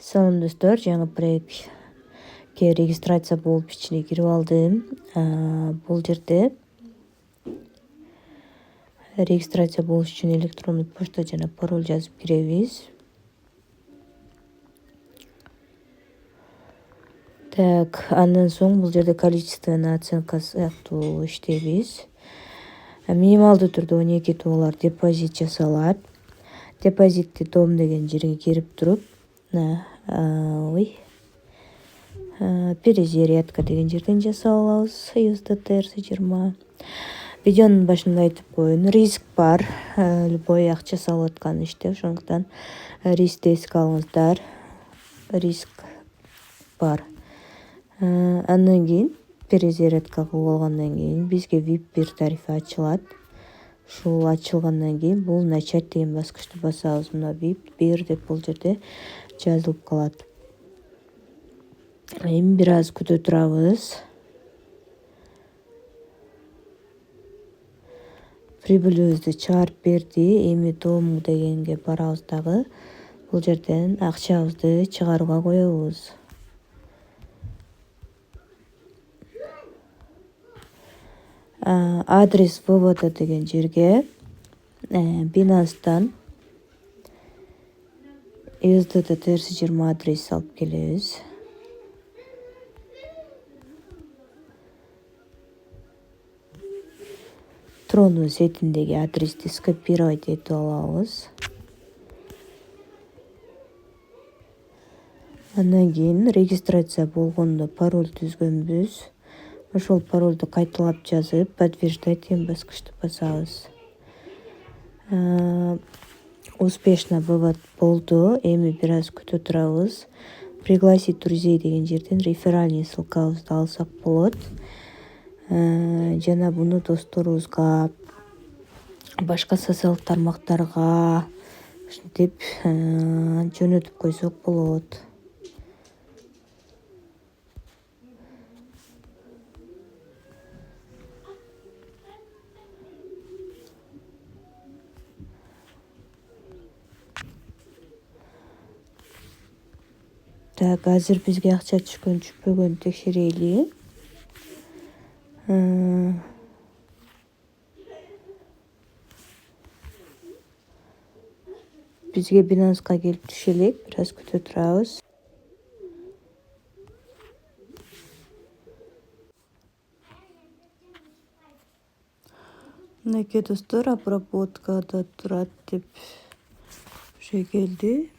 Салам достор, жаңы проектке регистрация болуп ичине кирип алдым. Бул жерде регистрация болуш үчүн электрондук почта жана пароль жазып киребиз. Так, андан соң бул жерде количественная оценка сыяктуу иштейбиз. Минималдуу түрдө 12 доллар депозит жасалат. Депозитти дом деген жерге кирип туруп, перезарядка деген жерден жасап алабыз. USDT-20. Видеонун башында айтып коеюн, риск бар. Любой акча салып аткан иште, ошондуктан рискти эске алыңыздар. Риск бар. Андан кийин перезарядка кылып алгандан кийин бизге VIP бир тарифи ачылат. Ушул ачылгандан кийин бул начать деген баскычты басабыз. Мына VIP 1 деп бул жерде жазылып калат. Эми бир аз күтө турабыз. Прибылибизди чыгарып берди. Эми дом дегенге барабыз дагы. Бул жерден акчабызды чыгарууга коебуз. Адрес вывода деген жерге Binance'дан USDT-20 адрес алып келебиз. Трону сетиндеги адрести скопировать этип алабыз. Андан кийин регистрация болгондо пароль түзгөнбүз. Ошол паролду кайталап жазып, подтверждать деген баскычты басабыз. Успешно вывод болду. Эми бир аз күтө турабыз. Пригласить друзей деген жерден реферальный ссылкабызды алсак болот. Жана буну досторубузга, башка социалдык тармактарга ушинтип жөнөтүп койсок болот. Так, азыр бизге акча түшкөн түшпөгөнүн текшерели. Бизге Binance'га келип түшө элек, бир аз күтө турабыз. Мынакей достор, обработкада турат деп уже келди.